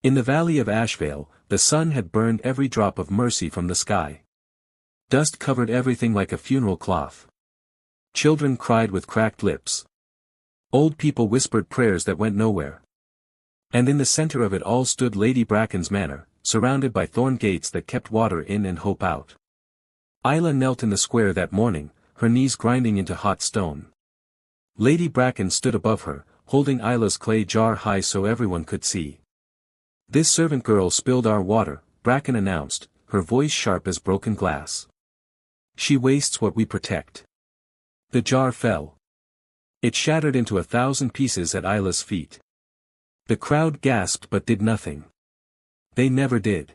In the valley of Ashvale, the sun had burned every drop of mercy from the sky. Dust covered everything like a funeral cloth. Children cried with cracked lips. Old people whispered prayers that went nowhere. And in the center of it all stood Lady Bracken's manor, surrounded by thorn gates that kept water in and hope out. Isla knelt in the square that morning, her knees grinding into hot stone. Lady Bracken stood above her, holding Isla's clay jar high so everyone could see. "This servant girl spilled our water," Bracken announced, her voice sharp as broken glass. "She wastes what we protect." The jar fell. It shattered into 1,000 pieces at Isla's feet. The crowd gasped but did nothing. They never did.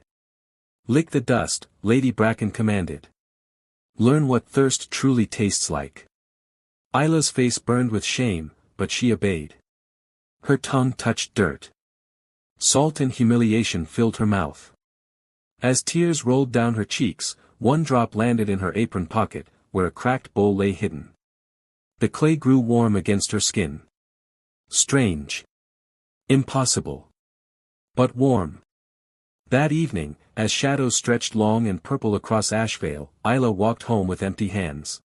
"Lick the dust," Lady Bracken commanded. "Learn what thirst truly tastes like." Isla's face burned with shame, but she obeyed. Her tongue touched dirt. Salt and humiliation filled her mouth. As tears rolled down her cheeks, one drop landed in her apron pocket, where a cracked bowl lay hidden. The clay grew warm against her skin. Strange. Impossible. But warm. That evening, as shadows stretched long and purple across Ashvale, Isla walked home with empty hands.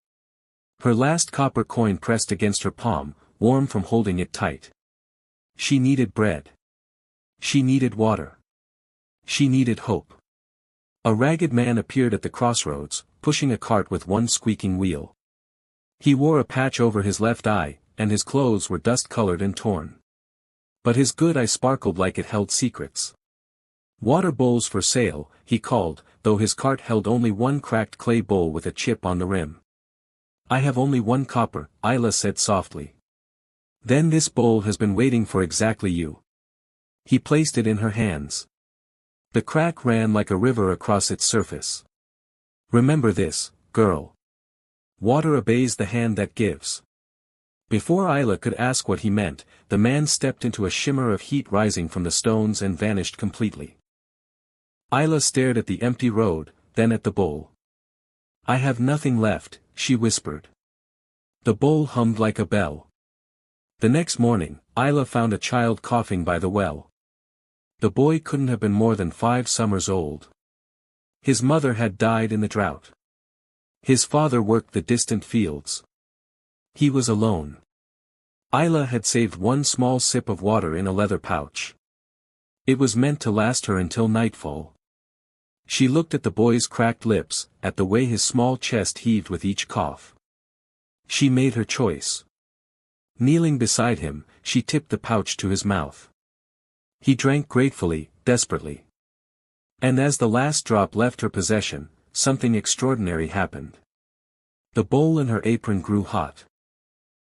Her last copper coin pressed against her palm, warm from holding it tight. She needed bread. She needed water. She needed hope. A ragged man appeared at the crossroads, pushing a cart with one squeaking wheel. He wore a patch over his left eye, and his clothes were dust-colored and torn. But his good eye sparkled like it held secrets. "Water bowls for sale," he called, though his cart held only one cracked clay bowl with a chip on the rim. "I have only one copper," Isla said softly. "Then this bowl has been waiting for exactly you." He placed it in her hands. The crack ran like a river across its surface. "Remember this, girl. Water obeys the hand that gives." Before Isla could ask what he meant, the man stepped into a shimmer of heat rising from the stones and vanished completely. Isla stared at the empty road, then at the bowl. "I have nothing left," she whispered. The bowl hummed like a bell. The next morning, Isla found a child coughing by the well. The boy couldn't have been more than 5 summers old. His mother had died in the drought. His father worked the distant fields. He was alone. Isla had saved one small sip of water in a leather pouch. It was meant to last her until nightfall. She looked at the boy's cracked lips, at the way his small chest heaved with each cough. She made her choice. Kneeling beside him, she tipped the pouch to his mouth. He drank gratefully, desperately. And as the last drop left her possession, something extraordinary happened. The bowl in her apron grew hot.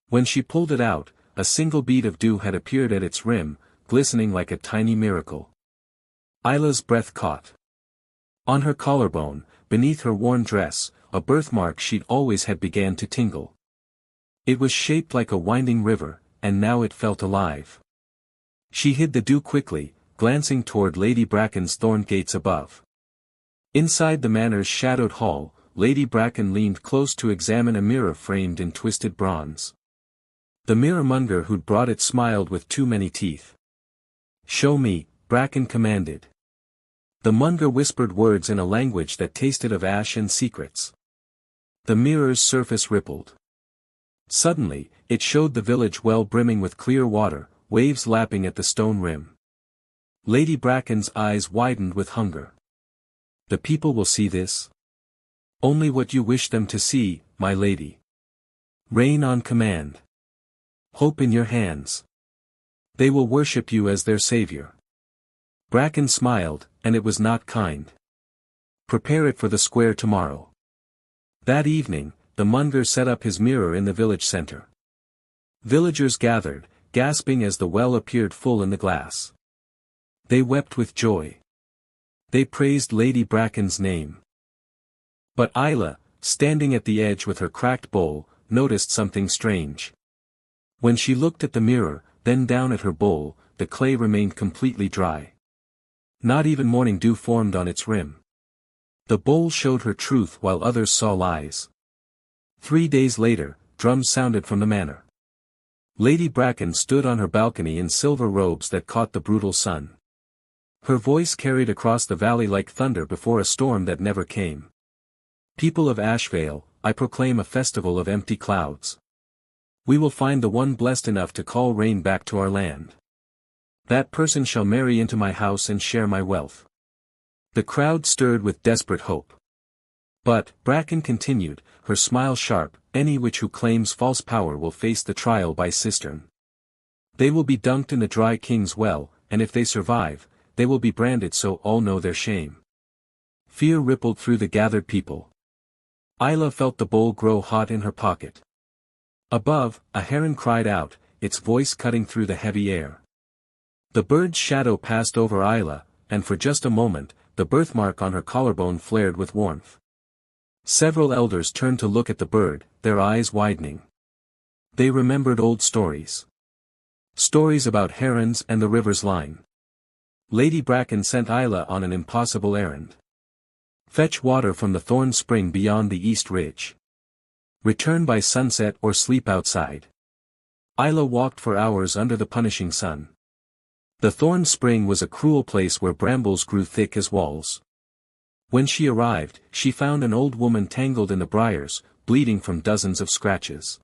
When she pulled it out, a single bead of dew had appeared at its rim, glistening like a tiny miracle. Isla's breath caught. On her collarbone, beneath her worn dress, a birthmark she'd always had began to tingle. It was shaped like a winding river, and now it felt alive. She hid the dew quickly, glancing toward Lady Bracken's thorn gates above. Inside the manor's shadowed hall, Lady Bracken leaned close to examine a mirror framed in twisted bronze. The mirror-monger who'd brought it smiled with too many teeth. "Show me," Bracken commanded. The monger whispered words in a language that tasted of ash and secrets. The mirror's surface rippled. Suddenly, it showed the village well brimming with clear water, waves lapping at the stone rim. Lady Bracken's eyes widened with hunger. "The people will see this?" "Only what you wish them to see, my lady. Rain on command. Hope in your hands. They will worship you as their savior." Bracken smiled, and it was not kind. "Prepare it for the square tomorrow." That evening, the monger set up his mirror in the village center. Villagers gathered, gasping as the well appeared full in the glass. They wept with joy. They praised Lady Bracken's name. But Isla, standing at the edge with her cracked bowl, noticed something strange. When she looked at the mirror, then down at her bowl, the clay remained completely dry. Not even morning dew formed on its rim. The bowl showed her truth while others saw lies. 3 days later, drums sounded from the manor. Lady Bracken stood on her balcony in silver robes that caught the brutal sun. Her voice carried across the valley like thunder before a storm that never came. People of Ashvale, I proclaim a festival of empty clouds. We will find the one blessed enough to call rain back to our land. That person shall marry into my house and share my wealth. The crowd stirred with desperate hope. But, Bracken continued, her smile sharp, any witch who claims false power will face the trial by cistern. They will be dunked in the dry king's well, and if they survive, they will be branded so all know their shame. Fear rippled through the gathered people. Isla felt the bowl grow hot in her pocket. Above, a heron cried out, its voice cutting through the heavy air. The bird's shadow passed over Isla, and for just a moment, the birthmark on her collarbone flared with warmth. Several elders turned to look at the bird, their eyes widening. They remembered old stories. Stories about herons and the river's line. Lady Bracken sent Isla on an impossible errand. Fetch water from the thorn spring beyond the east ridge. Return by sunset or sleep outside. Isla walked for hours under the punishing sun. The thorn spring was a cruel place where brambles grew thick as walls. When she arrived, she found an old woman tangled in the briars, bleeding from dozens of scratches.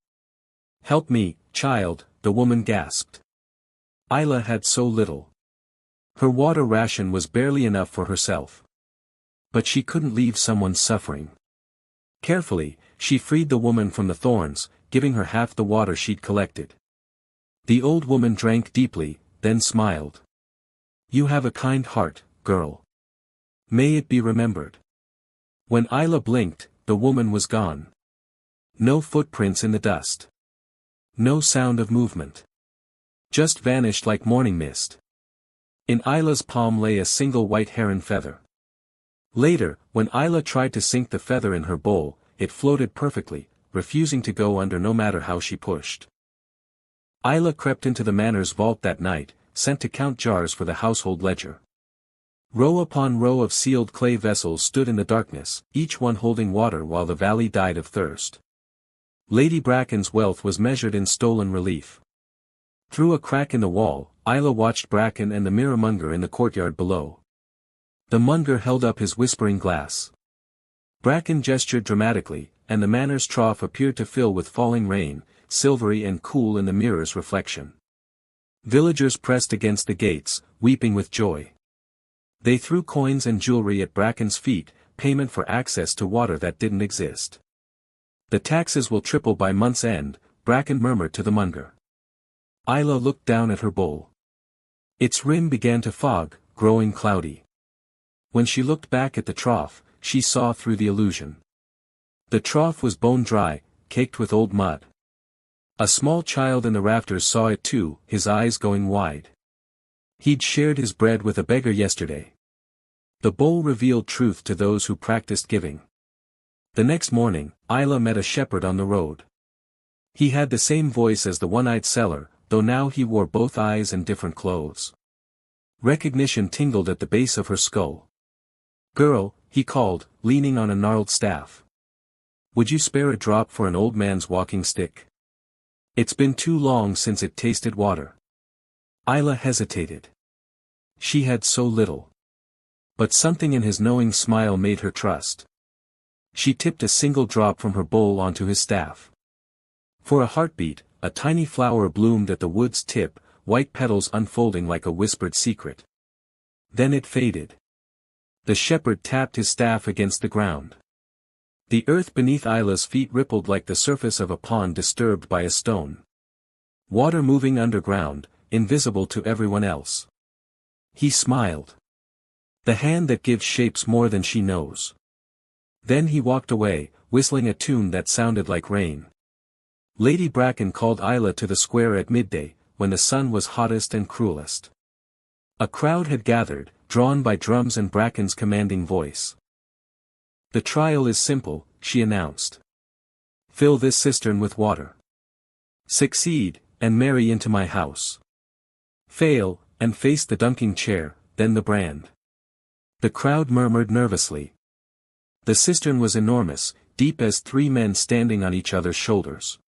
"Help me, child," the woman gasped. Isla had so little. Her water ration was barely enough for herself. But she couldn't leave someone suffering. Carefully, she freed the woman from the thorns, giving her half the water she'd collected. The old woman drank deeply, then smiled. "You have a kind heart, girl. May it be remembered." When Isla blinked, the woman was gone. No footprints in the dust. No sound of movement. Just vanished like morning mist. In Isla's palm lay a single white heron feather. Later, when Isla tried to sink the feather in her bowl, it floated perfectly, refusing to go under no matter how she pushed. Isla crept into the manor's vault that night, sent to count jars for the household ledger. Row upon row of sealed clay vessels stood in the darkness, each one holding water while the valley died of thirst. Lady Bracken's wealth was measured in stolen relief. Through a crack in the wall, Isla watched Bracken and the mirrormonger in the courtyard below. The monger held up his whispering glass. Bracken gestured dramatically, and the manor's trough appeared to fill with falling rain, silvery and cool in the mirror's reflection. Villagers pressed against the gates, weeping with joy. They threw coins and jewelry at Bracken's feet, payment for access to water that didn't exist. "The taxes will triple by month's end," Bracken murmured to the monger. Isla looked down at her bowl. Its rim began to fog, growing cloudy. When she looked back at the trough, she saw through the illusion. The trough was bone dry, caked with old mud. A small child in the rafters saw it too, his eyes going wide. He'd shared his bread with a beggar yesterday. The bowl revealed truth to those who practiced giving. The next morning, Isla met a shepherd on the road. He had the same voice as the one-eyed seller, though now he wore both eyes and different clothes. Recognition tingled at the base of her skull. "Girl," he called, leaning on a gnarled staff. "Would you spare a drop for an old man's walking stick? It's been too long since it tasted water." Isla hesitated. She had so little. But something in his knowing smile made her trust. She tipped a single drop from her bowl onto his staff. For a heartbeat, a tiny flower bloomed at the wood's tip, white petals unfolding like a whispered secret. Then it faded. The shepherd tapped his staff against the ground. The earth beneath Isla's feet rippled like the surface of a pond disturbed by a stone. Water moving underground, invisible to everyone else. He smiled. The hand that gives shapes more than she knows. Then he walked away, whistling a tune that sounded like rain. Lady Bracken called Isla to the square at midday, when the sun was hottest and cruelest. A crowd had gathered, drawn by drums and Bracken's commanding voice. "The trial is simple," she announced. "Fill this cistern with water. Succeed, and marry into my house. Fail, and face the dunking chair, then the brand." The crowd murmured nervously. The cistern was enormous, deep as 3 men standing on each other's shoulders.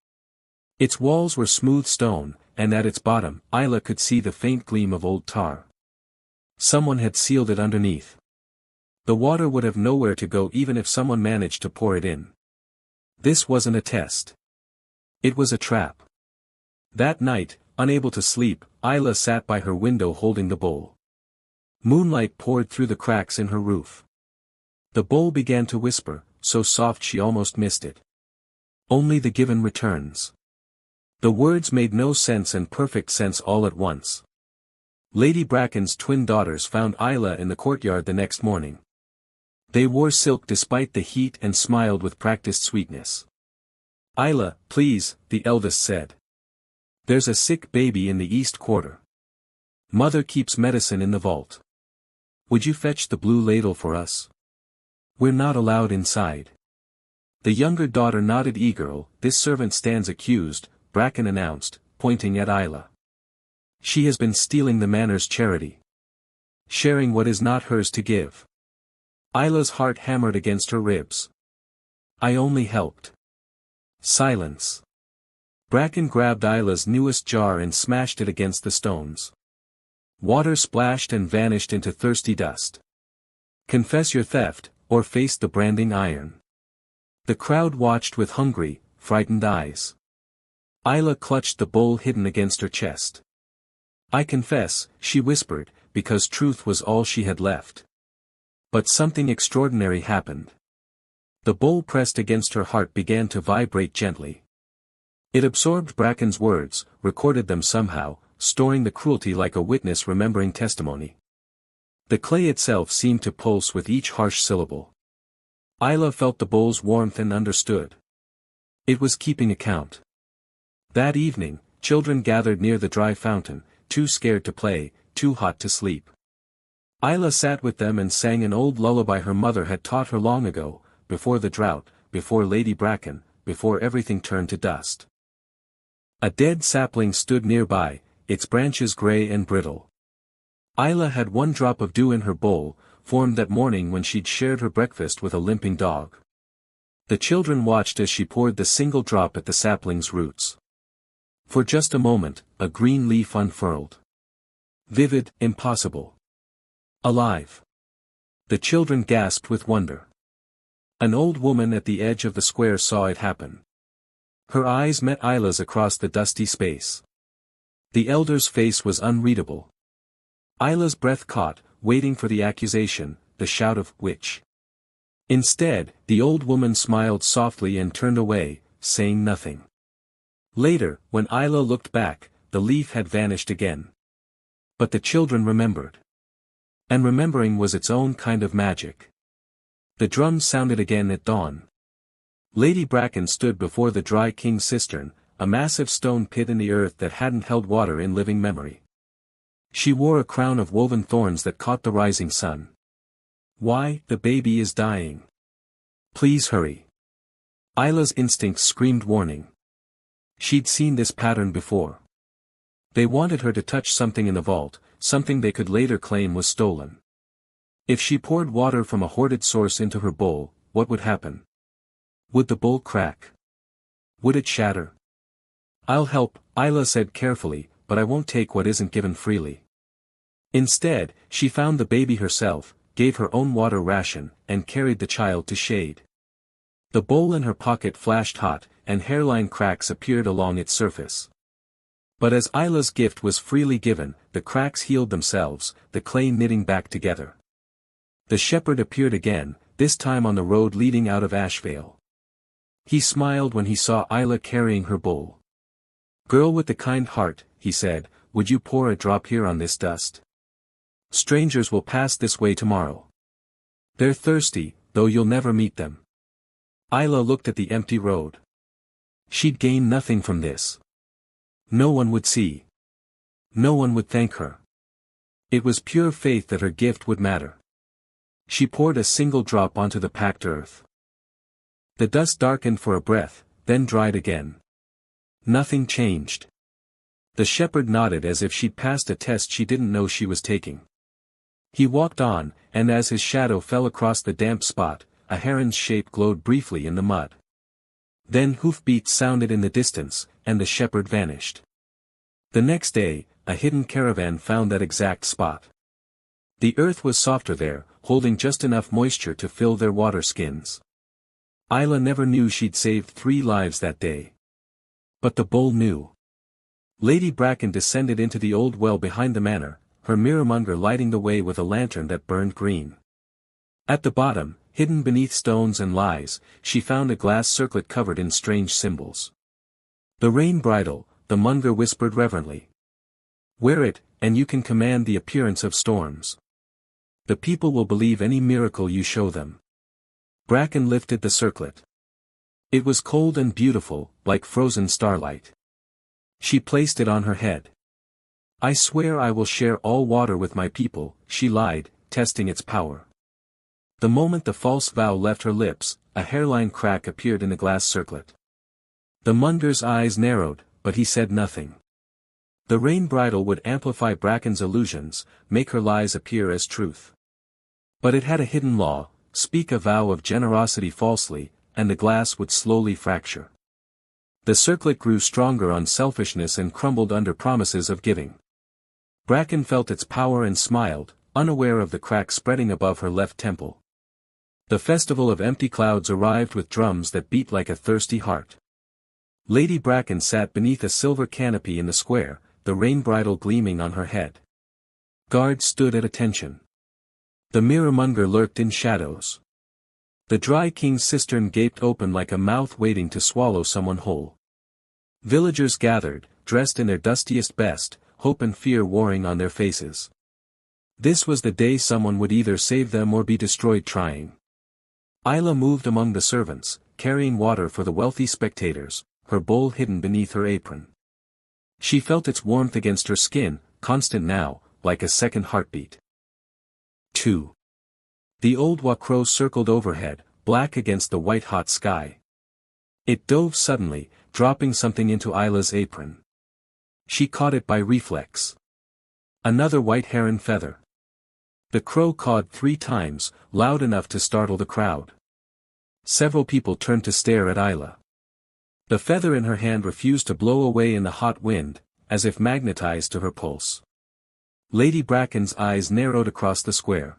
Its walls were smooth stone, and at its bottom, Isla could see the faint gleam of old tar. Someone had sealed it underneath. The water would have nowhere to go even if someone managed to pour it in. This wasn't a test. It was a trap. That night, unable to sleep, Isla sat by her window holding the bowl. Moonlight poured through the cracks in her roof. The bowl began to whisper, so soft she almost missed it. Only the given returns. The words made no sense and perfect sense all at once. Lady Bracken's twin daughters found Isla in the courtyard the next morning. They wore silk despite the heat and smiled with practiced sweetness. "Isla, please," the eldest said. "There's a sick baby in the east quarter. Mother keeps medicine in the vault. Would you fetch the blue ladle for us? We're not allowed inside." The younger daughter nodded eagerly. "This servant stands accused," Bracken announced, pointing at Isla. "She has been stealing the manor's charity. Sharing what is not hers to give." Isla's heart hammered against her ribs. "I only helped." Silence. Bracken grabbed Isla's newest jar and smashed it against the stones. Water splashed and vanished into thirsty dust. "Confess your theft, or face the branding iron." The crowd watched with hungry, frightened eyes. Isla clutched the bowl hidden against her chest. "I confess," she whispered, because truth was all she had left. But something extraordinary happened. The bowl pressed against her heart began to vibrate gently. It absorbed Bracken's words, recorded them somehow, storing the cruelty like a witness remembering testimony. The clay itself seemed to pulse with each harsh syllable. Isla felt the bowl's warmth and understood. It was keeping account. That evening, children gathered near the dry fountain, too scared to play, too hot to sleep. Isla sat with them and sang an old lullaby her mother had taught her long ago, before the drought, before Lady Bracken, before everything turned to dust. A dead sapling stood nearby, its branches gray and brittle. Isla had one drop of dew in her bowl, formed that morning when she'd shared her breakfast with a limping dog. The children watched as she poured the single drop at the sapling's roots. For just a moment, a green leaf unfurled. Vivid, impossible. Alive. The children gasped with wonder. An old woman at the edge of the square saw it happen. Her eyes met Isla's across the dusty space. The elder's face was unreadable. Isla's breath caught, waiting for the accusation, the shout of "witch." Instead, the old woman smiled softly and turned away, saying nothing. Later, when Isla looked back, the leaf had vanished again. But the children remembered. And remembering was its own kind of magic. The drums sounded again at dawn. Lady Bracken stood before the dry king's cistern, a massive stone pit in the earth that hadn't held water in living memory. She wore a crown of woven thorns that caught the rising sun. "Why, the baby is dying. Please hurry." Isla's instincts screamed warning. She'd seen this pattern before. They wanted her to touch something in the vault, something they could later claim was stolen. If she poured water from a hoarded source into her bowl, what would happen? Would the bowl crack? Would it shatter? "I'll help," Isla said carefully, "but I won't take what isn't given freely." Instead, she found the baby herself, gave her own water ration, and carried the child to shade. The bowl in her pocket flashed hot, and hairline cracks appeared along its surface. But as Isla's gift was freely given, the cracks healed themselves, the clay knitting back together. The shepherd appeared again, this time on the road leading out of Ashvale. He smiled when he saw Isla carrying her bowl. "Girl with the kind heart," he said, "would you pour a drop here on this dust? Strangers will pass this way tomorrow. They're thirsty, though you'll never meet them." Isla looked at the empty road. She'd gain nothing from this. No one would see. No one would thank her. It was pure faith that her gift would matter. She poured a single drop onto the packed earth. The dust darkened for a breath, then dried again. Nothing changed. The shepherd nodded as if she'd passed a test she didn't know she was taking. He walked on, and as his shadow fell across the damp spot, a heron's shape glowed briefly in the mud. Then hoofbeats sounded in the distance, and the shepherd vanished. The next day, a hidden caravan found that exact spot. The earth was softer there, holding just enough moisture to fill their water skins. Isla never knew she'd saved 3 lives that day. But the bull knew. Lady Bracken descended into the old well behind the manor, her mirrormonger lighting the way with a lantern that burned green. At the bottom, hidden beneath stones and lies, she found a glass circlet covered in strange symbols. "The rain bridle," the monger whispered reverently. "Wear it, and you can command the appearance of storms. The people will believe any miracle you show them." Bracken lifted the circlet. It was cold and beautiful, like frozen starlight. She placed it on her head. "I swear I will share all water with my people," she lied, testing its power. The moment the false vow left her lips, a hairline crack appeared in the glass circlet. The monger's eyes narrowed, but he said nothing. The rain bridle would amplify Bracken's illusions, make her lies appear as truth. But it had a hidden law: speak a vow of generosity falsely, and the glass would slowly fracture. The circlet grew stronger on selfishness and crumbled under promises of giving. Bracken felt its power and smiled, unaware of the crack spreading above her left temple. The festival of empty clouds arrived with drums that beat like a thirsty heart. Lady Bracken sat beneath a silver canopy in the square, the rain bridle gleaming on her head. Guards stood at attention. The mirrormonger lurked in shadows. The dry king's cistern gaped open like a mouth waiting to swallow someone whole. Villagers gathered, dressed in their dustiest best, hope and fear warring on their faces. This was the day someone would either save them or be destroyed trying. Isla moved among the servants, carrying water for the wealthy spectators, her bowl hidden beneath her apron. She felt its warmth against her skin, constant now, like a second heartbeat. 2. The old Wacrow circled overhead, black against the white-hot sky. It dove suddenly, dropping something into Isla's apron. She caught it by reflex. Another white heron feather. The crow cawed 3 times, loud enough to startle the crowd. Several people turned to stare at Isla. The feather in her hand refused to blow away in the hot wind, as if magnetized to her pulse. Lady Bracken's eyes narrowed across the square.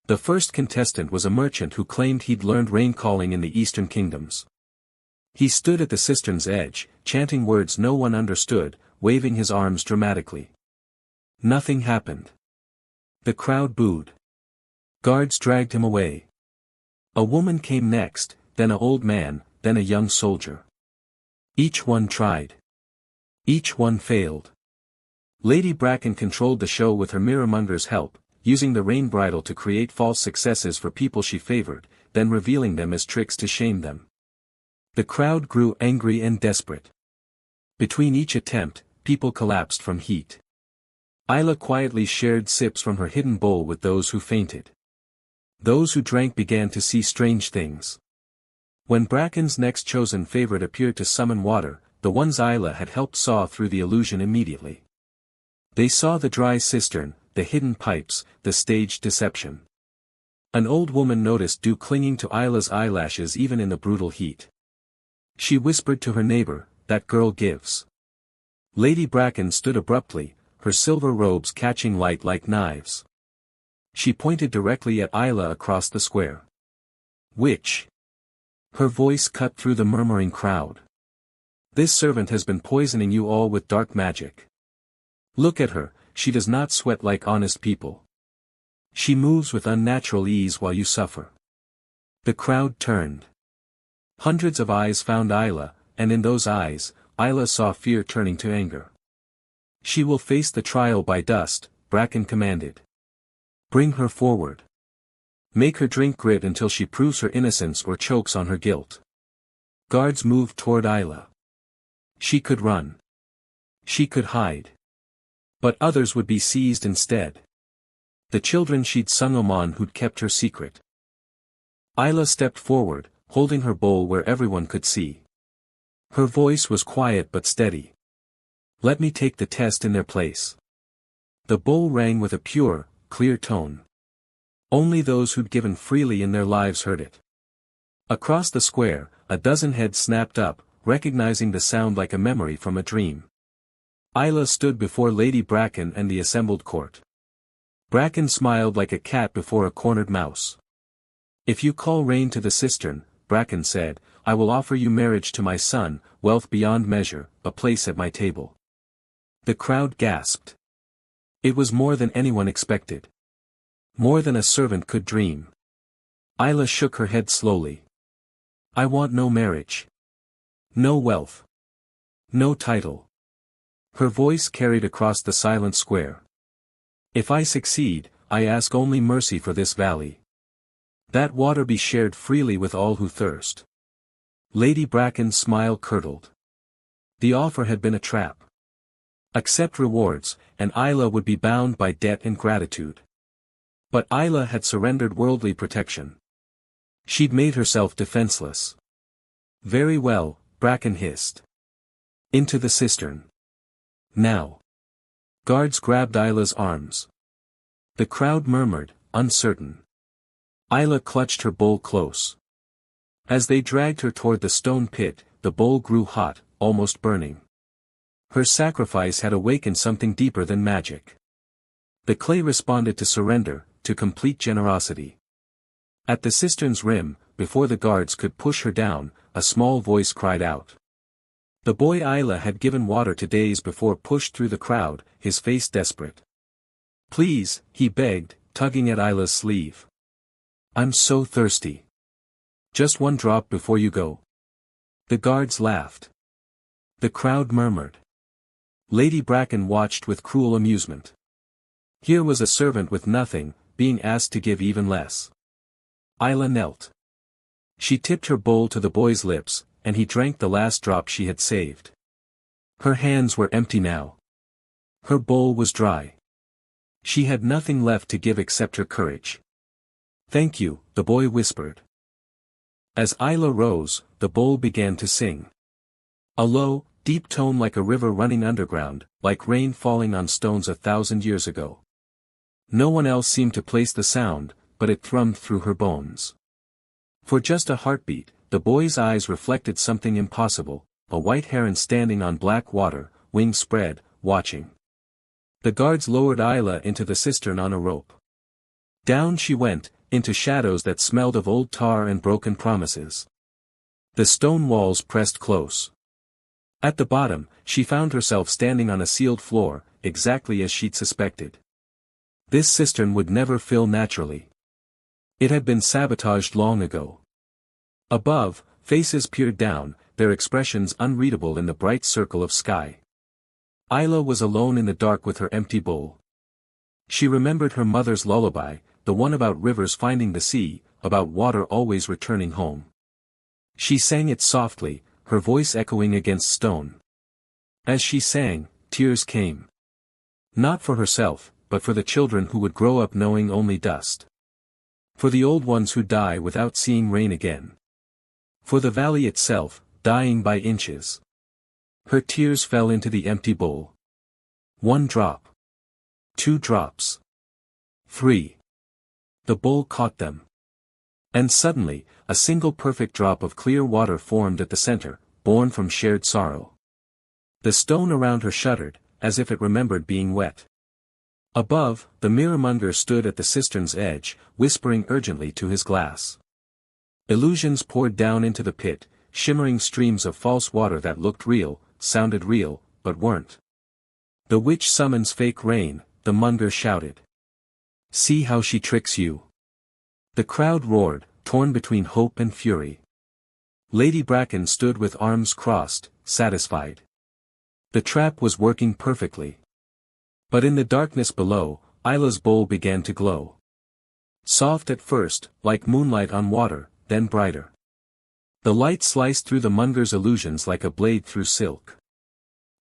The first contestant was a merchant who claimed he'd learned rain-calling in the eastern kingdoms. He stood at the cistern's edge, chanting words no one understood, waving his arms dramatically. Nothing happened. The crowd booed. Guards dragged him away. A woman came next, then an old man, then a young soldier. Each one tried. Each one failed. Lady Bracken controlled the show with her mirrormonger's help, using the rain bridle to create false successes for people she favored, then revealing them as tricks to shame them. The crowd grew angry and desperate. Between each attempt, people collapsed from heat. Isla quietly shared sips from her hidden bowl with those who fainted. Those who drank began to see strange things. When Bracken's next chosen favorite appeared to summon water, the ones Isla had helped saw through the illusion immediately. They saw the dry cistern, the hidden pipes, the staged deception. An old woman noticed dew clinging to Isla's eyelashes even in the brutal heat. She whispered to her neighbor, "That girl gives." Lady Bracken stood abruptly, her silver robes catching light like knives. She pointed directly at Isla across the square. "Witch!" Her voice cut through the murmuring crowd. "This servant has been poisoning you all with dark magic. Look at her, she does not sweat like honest people. She moves with unnatural ease while you suffer." The crowd turned. Hundreds of eyes found Isla, and in those eyes, Isla saw fear turning to anger. "She will face the trial by dust," Bracken commanded. "Bring her forward. Make her drink grit until she proves her innocence or chokes on her guilt." Guards moved toward Isla. She could run. She could hide. But others would be seized instead. The children she'd sung on who'd kept her secret. Isla stepped forward, holding her bowl where everyone could see. Her voice was quiet but steady. "Let me take the test in their place." The bowl rang with a pure, clear tone. Only those who'd given freely in their lives heard it. Across the square, a dozen heads snapped up, recognizing the sound like a memory from a dream. Isla stood before Lady Bracken and the assembled court. Bracken smiled like a cat before a cornered mouse. If you call rain to the cistern, Bracken said, I will offer you marriage to my son, wealth beyond measure, a place at my table. The crowd gasped. It was more than anyone expected. More than a servant could dream. Isla shook her head slowly. I want no marriage. No wealth. No title. Her voice carried across the silent square. If I succeed, I ask only mercy for this valley. That water be shared freely with all who thirst. Lady Bracken's smile curdled. The offer had been a trap. Accept rewards, and Isla would be bound by debt and gratitude. But Isla had surrendered worldly protection. She'd made herself defenseless. Very well, Bracken hissed. Into the cistern. Now. Guards grabbed Isla's arms. The crowd murmured, uncertain. Isla clutched her bowl close. As they dragged her toward the stone pit, the bowl grew hot, almost burning. Her sacrifice had awakened something deeper than magic. The clay responded to surrender, to complete generosity. At the cistern's rim, before the guards could push her down, a small voice cried out. The boy Isla had given water to days before pushed through the crowd, his face desperate. Please, he begged, tugging at Isla's sleeve. I'm so thirsty. Just one drop before you go. The guards laughed. The crowd murmured. Lady Bracken watched with cruel amusement. Here was a servant with nothing, being asked to give even less. Isla knelt. She tipped her bowl to the boy's lips, and he drank the last drop she had saved. Her hands were empty now. Her bowl was dry. She had nothing left to give except her courage. Thank you, the boy whispered. As Isla rose, the bowl began to sing. A low, deep tone like a river running underground, like rain falling on stones 1,000 years ago. No one else seemed to place the sound, but it thrummed through her bones. For just a heartbeat, the boy's eyes reflected something impossible, a white heron standing on black water, wings spread, watching. The guards lowered Isla into the cistern on a rope. Down she went, into shadows that smelled of old tar and broken promises. The stone walls pressed close. At the bottom, she found herself standing on a sealed floor, exactly as she'd suspected. This cistern would never fill naturally. It had been sabotaged long ago. Above, faces peered down, their expressions unreadable in the bright circle of sky. Isla was alone in the dark with her empty bowl. She remembered her mother's lullaby, the one about rivers finding the sea, about water always returning home. She sang it softly, her voice echoing against stone. As she sang, tears came. Not for herself, but for the children who would grow up knowing only dust. For the old ones who die without seeing rain again. For the valley itself, dying by inches. Her tears fell into the empty bowl. 1 drop. 2 drops. 3. The bowl caught them. And suddenly, a single perfect drop of clear water formed at the center, born from shared sorrow. The stone around her shuddered, as if it remembered being wet. Above, the mirrormonger stood at the cistern's edge, whispering urgently to his glass. Illusions poured down into the pit, shimmering streams of false water that looked real, sounded real, but weren't. The witch summons fake rain, the monger shouted. See how she tricks you. The crowd roared, torn between hope and fury. Lady Bracken stood with arms crossed, satisfied. The trap was working perfectly. But in the darkness below, Isla's bowl began to glow. Soft at first, like moonlight on water, then brighter. The light sliced through the monger's illusions like a blade through silk.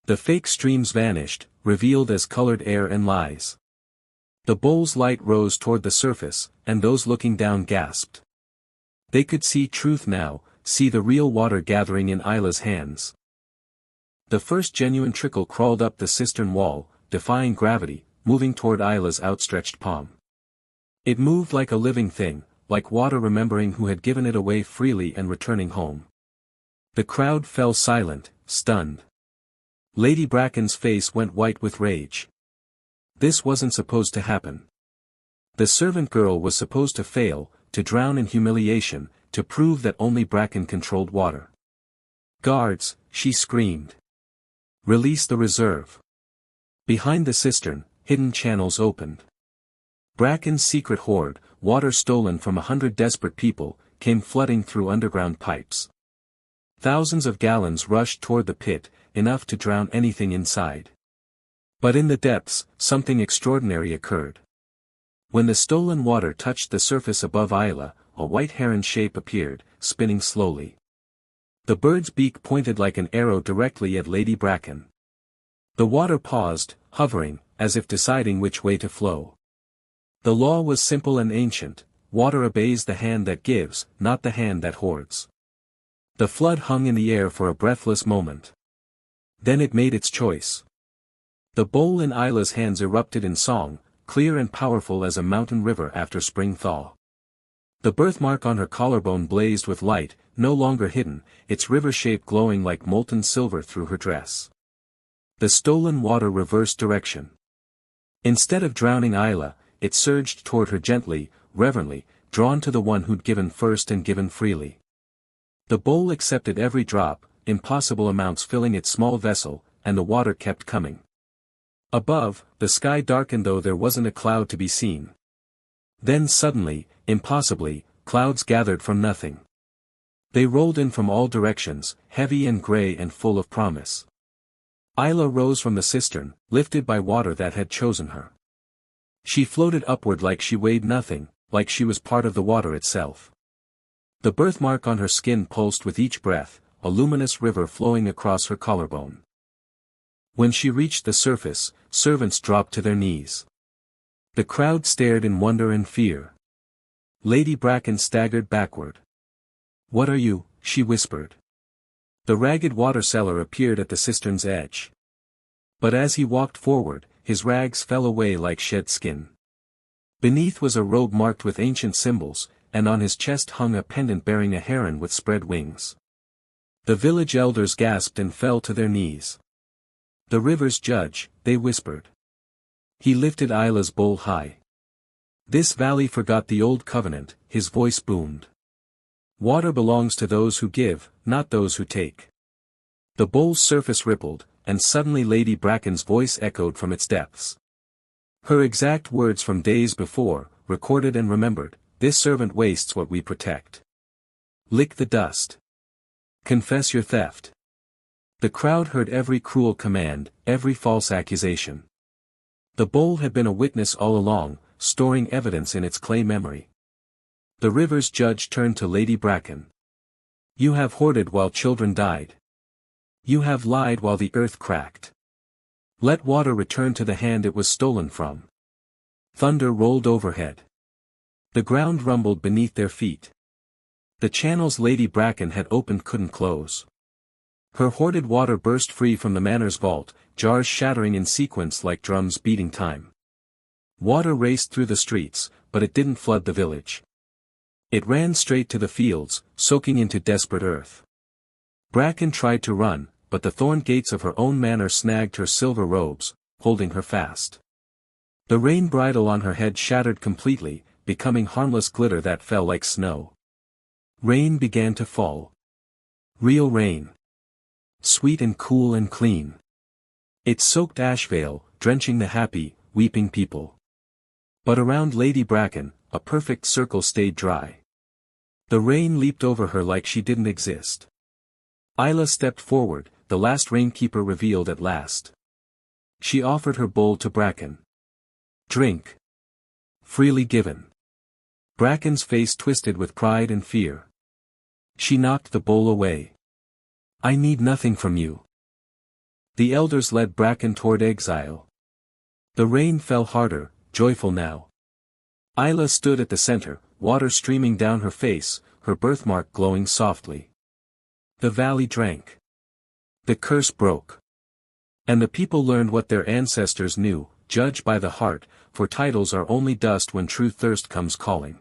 The fake streams vanished, revealed as colored air and lies. The bowl's light rose toward the surface, and those looking down gasped. They could see truth now, see the real water gathering in Isla's hands. The first genuine trickle crawled up the cistern wall, defying gravity, moving toward Isla's outstretched palm. It moved like a living thing, like water remembering who had given it away freely and returning home. The crowd fell silent, stunned. Lady Bracken's face went white with rage. This wasn't supposed to happen. The servant girl was supposed to fail, to drown in humiliation, to prove that only Bracken controlled water. "Guards," she screamed. "Release the reserve." Behind the cistern, hidden channels opened. Bracken's secret hoard, water stolen from 100 desperate people, came flooding through underground pipes. Thousands of gallons rushed toward the pit, enough to drown anything inside. But in the depths, something extraordinary occurred. When the stolen water touched the surface above Isla, a white heron shape appeared, spinning slowly. The bird's beak pointed like an arrow directly at Lady Bracken. The water paused, hovering, as if deciding which way to flow. The law was simple and ancient: water obeys the hand that gives, not the hand that hoards. The flood hung in the air for a breathless moment. Then it made its choice. The bowl in Isla's hands erupted in song, clear and powerful as a mountain river after spring thaw. The birthmark on her collarbone blazed with light, no longer hidden, its river shape glowing like molten silver through her dress. The stolen water reversed direction. Instead of drowning Isla, it surged toward her gently, reverently, drawn to the one who'd given first and given freely. The bowl accepted every drop, impossible amounts filling its small vessel, and the water kept coming. Above, the sky darkened though there wasn't a cloud to be seen. Then suddenly, impossibly, clouds gathered from nothing. They rolled in from all directions, heavy and gray and full of promise. Isla rose from the cistern, lifted by water that had chosen her. She floated upward like she weighed nothing, like she was part of the water itself. The birthmark on her skin pulsed with each breath, a luminous river flowing across her collarbone. When she reached the surface, servants dropped to their knees. The crowd stared in wonder and fear. Lady Bracken staggered backward. "What are you?" she whispered. The ragged water seller appeared at the cistern's edge. But as he walked forward, his rags fell away like shed skin. Beneath was a robe marked with ancient symbols, and on his chest hung a pendant bearing a heron with spread wings. The village elders gasped and fell to their knees. "The river's judge," they whispered. He lifted Isla's bowl high. "This valley forgot the old covenant," his voice boomed. "Water belongs to those who give, not those who take." The bowl's surface rippled, and suddenly Lady Bracken's voice echoed from its depths. Her exact words from days before, recorded and remembered: "This servant wastes what we protect. Lick the dust. Confess your theft." The crowd heard every cruel command, every false accusation. The bowl had been a witness all along, storing evidence in its clay memory. The river's judge turned to Lady Bracken. "You have hoarded while children died. You have lied while the earth cracked. Let water return to the hand it was stolen from." Thunder rolled overhead. The ground rumbled beneath their feet. The channels Lady Bracken had opened couldn't close. Her hoarded water burst free from the manor's vault, jars shattering in sequence like drums beating time. Water raced through the streets, but it didn't flood the village. It ran straight to the fields, soaking into desperate earth. Bracken tried to run, but the thorn gates of her own manor snagged her silver robes, holding her fast. The rain bridle on her head shattered completely, becoming harmless glitter that fell like snow. Rain began to fall. Real rain. Sweet and cool and clean. It soaked Ashvale, drenching the happy, weeping people. But around Lady Bracken, a perfect circle stayed dry. The rain leaped over her like she didn't exist. Isla stepped forward, the last Rainkeeper revealed at last. She offered her bowl to Bracken. "Drink. Freely given." Bracken's face twisted with pride and fear. She knocked the bowl away. "I need nothing from you." The elders led Bracken toward exile. The rain fell harder, joyful now. Isla stood at the center, water streaming down her face, her birthmark glowing softly. The valley drank. The curse broke. And the people learned what their ancestors knew: judge by the heart, for titles are only dust when true thirst comes calling.